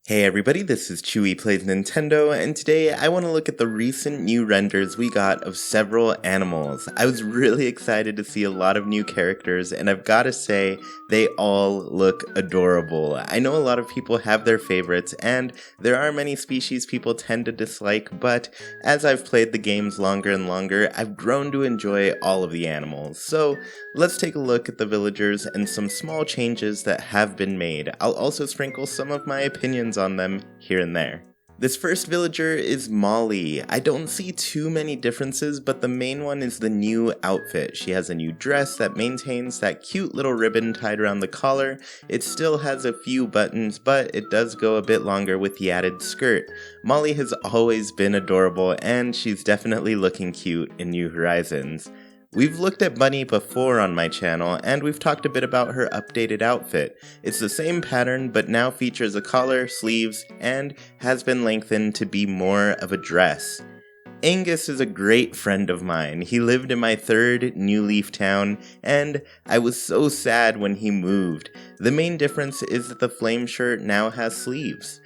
Hey everybody, this is Chewy Plays Nintendo, and today I want to look at the recent new renders we got of several animals. I was really excited to see a lot of new characters, and I've got to say, they all look adorable. I know a lot of people have their favorites, and there are many species people tend to dislike, but as I've played the games longer and longer, I've grown to enjoy all of the animals. So let's take a look at the villagers and some small changes that have been made. I'll also sprinkle some of my opinions on them here and there. This first villager is Molly. I don't see too many differences, but the main one is the new outfit. She has a new dress that maintains that cute little ribbon tied around the collar. It still has a few buttons, but it does go a bit longer with the added skirt. Molly has always been adorable, and she's definitely looking cute in New Horizons. We've looked at Bunnie before on my channel, and we've talked a bit about her updated outfit. It's the same pattern, but now features a collar, sleeves, and has been lengthened to be more of a dress. Angus is a great friend of mine. He lived in my third New Leaf town, and I was so sad when he moved. The main difference is that the flame shirt now has sleeves.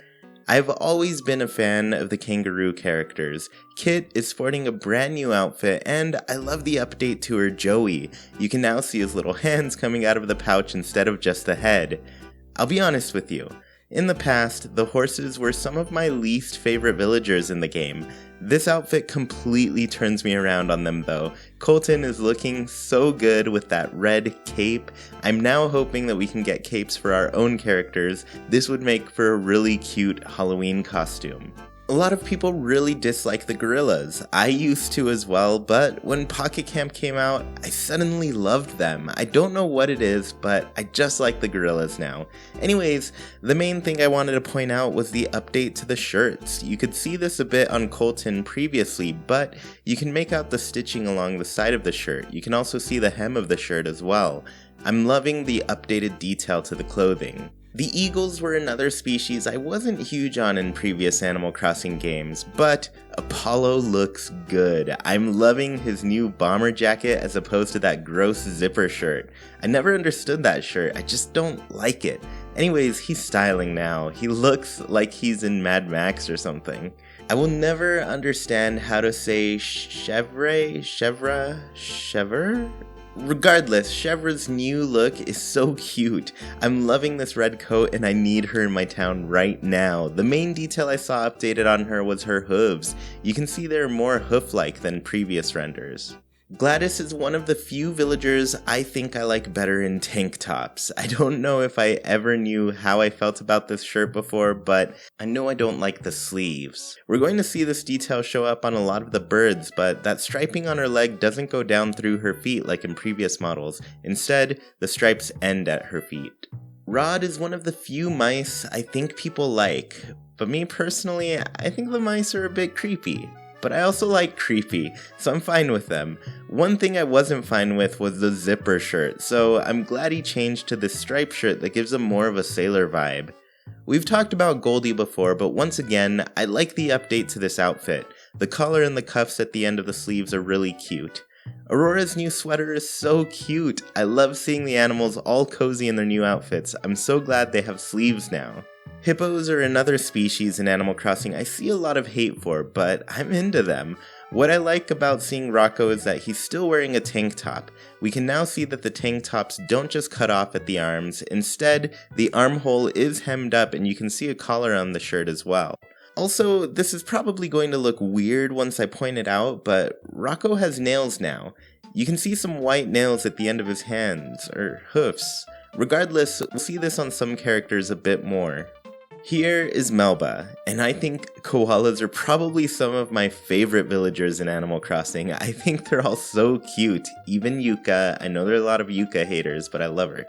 I've always been a fan of the kangaroo characters. Kitt is sporting a brand new outfit, and I love the update to her Joey. You can now see his little hands coming out of the pouch instead of just the head. I'll be honest with you. In the past, the horses were some of my least favorite villagers in the game. This outfit completely turns me around on them though. Colton is looking so good with that red cape. I'm now hoping that we can get capes for our own characters. This would make for a really cute Halloween costume. A lot of people really dislike the gorillas. I used to as well, but when Pocket Camp came out, I suddenly loved them. I don't know what it is, but I just like the gorillas now. Anyways, the main thing I wanted to point out was the update to the shirts. You could see this a bit on Colton previously, but you can make out the stitching along the side of the shirt. You can also see the hem of the shirt as well. I'm loving the updated detail to the clothing. The eagles were another species I wasn't huge on in previous Animal Crossing games, but Apollo looks good. I'm loving his new bomber jacket as opposed to that gross zipper shirt. I never understood that shirt, I just don't like it. Anyways, he's styling now. He looks like he's in Mad Max or something. I will never understand how to say Chevre? Regardless, Chevre's new look is so cute. I'm loving this red coat and I need her in my town right now. The main detail I saw updated on her was her hooves. You can see they're more hoof-like than previous renders. Gladys is one of the few villagers I think I like better in tank tops. I don't know if I ever knew how I felt about this shirt before, but I know I don't like the sleeves. We're going to see this detail show up on a lot of the birds, but that striping on her leg doesn't go down through her feet like in previous models. Instead, the stripes end at her feet. Rod is one of the few mice I think people like, but me personally, I think the mice are a bit creepy. But I also like creepy, so I'm fine with them. One thing I wasn't fine with was the zipper shirt, so I'm glad he changed to this striped shirt that gives him more of a sailor vibe. We've talked about Goldie before, but once again, I like the update to this outfit. The collar and the cuffs at the end of the sleeves are really cute. Aurora's new sweater is so cute. I love seeing the animals all cozy in their new outfits. I'm so glad they have sleeves now. Hippos are another species in Animal Crossing I see a lot of hate for, but I'm into them. What I like about seeing Rocco is that he's still wearing a tank top. We can now see that the tank tops don't just cut off at the arms. Instead, the armhole is hemmed up and you can see a collar on the shirt as well. Also, this is probably going to look weird once I point it out, but Rocco has nails now. You can see some white nails at the end of his hands, or hoofs. Regardless, we'll see this on some characters a bit more. Here is Melba, and I think koalas are probably some of my favorite villagers in Animal Crossing. I think they're all so cute, even Yuka. I know there are a lot of Yuka haters, but I love her.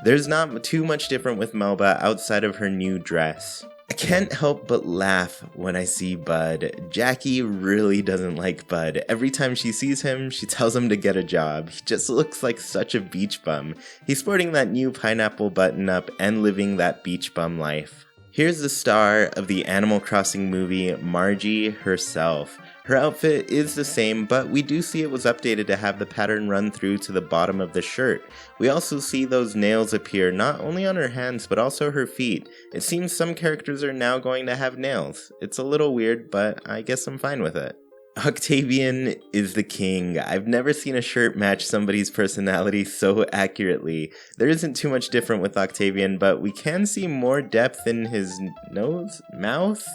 There's not too much different with Melba outside of her new dress. I can't help but laugh when I see Bud. Jackie really doesn't like Bud. Every time she sees him, she tells him to get a job. He just looks like such a beach bum. He's sporting that new pineapple button up and living that beach bum life. Here's the star of the Animal Crossing movie, Margie herself. Her outfit is the same, but we do see it was updated to have the pattern run through to the bottom of the shirt. We also see those nails appear not only on her hands, but also her feet. It seems some characters are now going to have nails. It's a little weird, but I guess I'm fine with it. Octavian is the king. I've never seen a shirt match somebody's personality so accurately. There isn't too much different with Octavian, but we can see more depth in his nose? Mouth?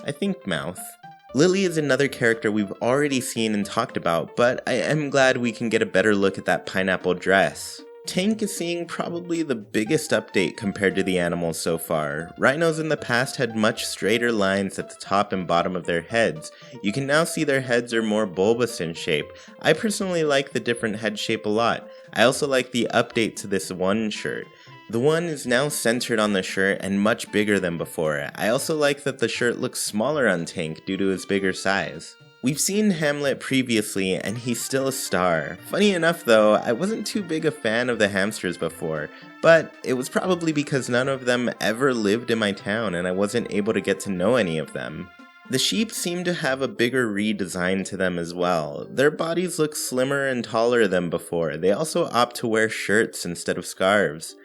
I think mouth. Lily is another character we've already seen and talked about, but I am glad we can get a better look at that pineapple dress. Tank is seeing probably the biggest update compared to the animals so far. Rhinos in the past had much straighter lines at the top and bottom of their heads. You can now see their heads are more bulbous in shape. I personally like the different head shape a lot. I also like the update to this one shirt. The one is now centered on the shirt and much bigger than before. I also like that the shirt looks smaller on Tank due to his bigger size. We've seen Hamlet previously, and he's still a star. Funny enough though, I wasn't too big a fan of the hamsters before, but it was probably because none of them ever lived in my town and I wasn't able to get to know any of them. The sheep seem to have a bigger redesign to them as well. Their bodies look slimmer and taller than before. They also opt to wear shirts instead of scarves.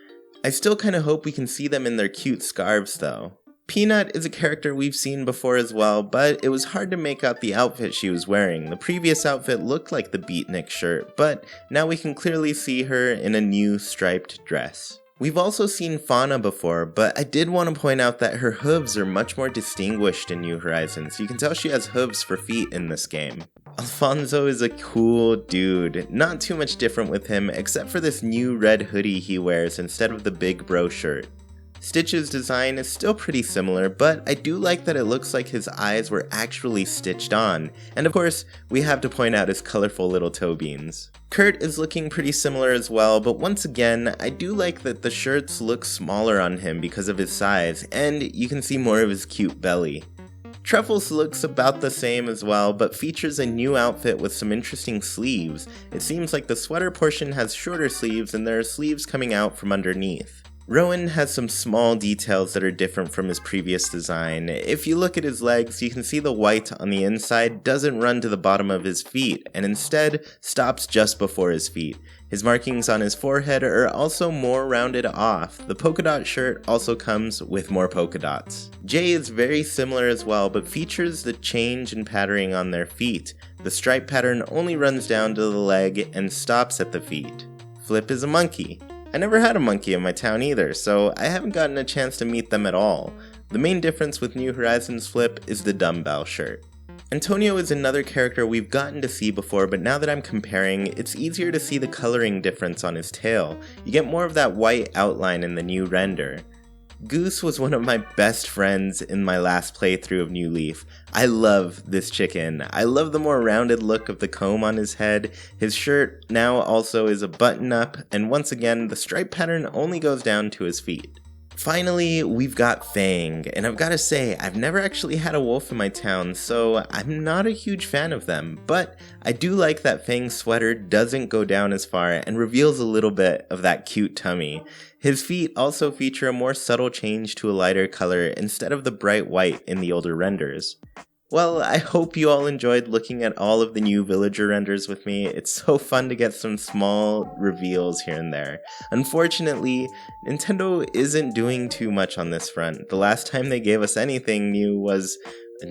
I still kinda hope we can see them in their cute scarves though. Peanut is a character we've seen before as well, but it was hard to make out the outfit she was wearing. The previous outfit looked like the beatnik shirt, but now we can clearly see her in a new striped dress. We've also seen Fauna before, but I did want to point out that her hooves are much more distinguished in New Horizons. You can tell she has hooves for feet in this game. Alfonso is a cool dude. Not too much different with him, except for this new red hoodie he wears instead of the big bro shirt. Stitch's design is still pretty similar, but I do like that it looks like his eyes were actually stitched on. And of course, we have to point out his colorful little toe beans. Curt is looking pretty similar as well, but once again, I do like that the shirts look smaller on him because of his size, and you can see more of his cute belly. Truffles looks about the same as well, but features a new outfit with some interesting sleeves. It seems like the sweater portion has shorter sleeves and there are sleeves coming out from underneath. Rowan has some small details that are different from his previous design. If you look at his legs, you can see the white on the inside doesn't run to the bottom of his feet, and instead stops just before his feet. His markings on his forehead are also more rounded off. The polka dot shirt also comes with more polka dots. Jay is very similar as well, but features the change in patterning on their feet. The stripe pattern only runs down to the leg and stops at the feet. Flip is a monkey. I never had a monkey in my town either, so I haven't gotten a chance to meet them at all. The main difference with New Horizons Flip is the dumbbell shirt. Antonio is another character we've gotten to see before, but now that I'm comparing, it's easier to see the coloring difference on his tail. You get more of that white outline in the new render. Goose was one of my best friends in my last playthrough of New Leaf. I love this chicken. I love the more rounded look of the comb on his head. His shirt now also is a button-up, and once again, the stripe pattern only goes down to his feet. Finally, we've got Fang, and I've gotta say, I've never actually had a wolf in my town, so I'm not a huge fan of them, but I do like that Fang's sweater doesn't go down as far and reveals a little bit of that cute tummy. His feet also feature a more subtle change to a lighter color instead of the bright white in the older renders. Well, I hope you all enjoyed looking at all of the new villager renders with me. It's so fun to get some small reveals here and there. Unfortunately, Nintendo isn't doing too much on this front. The last time they gave us anything new was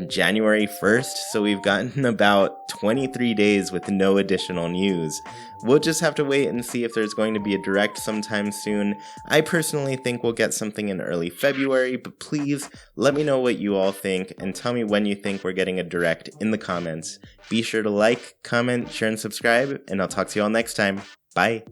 January 1st, so we've gotten about 23 days with no additional news. We'll just have to wait and see if there's going to be a direct sometime soon. I personally think we'll get something in early February, but please let me know what you all think and tell me when you think we're getting a direct in the comments. Be sure to like, comment, share, and subscribe, and I'll talk to you all next time. Bye!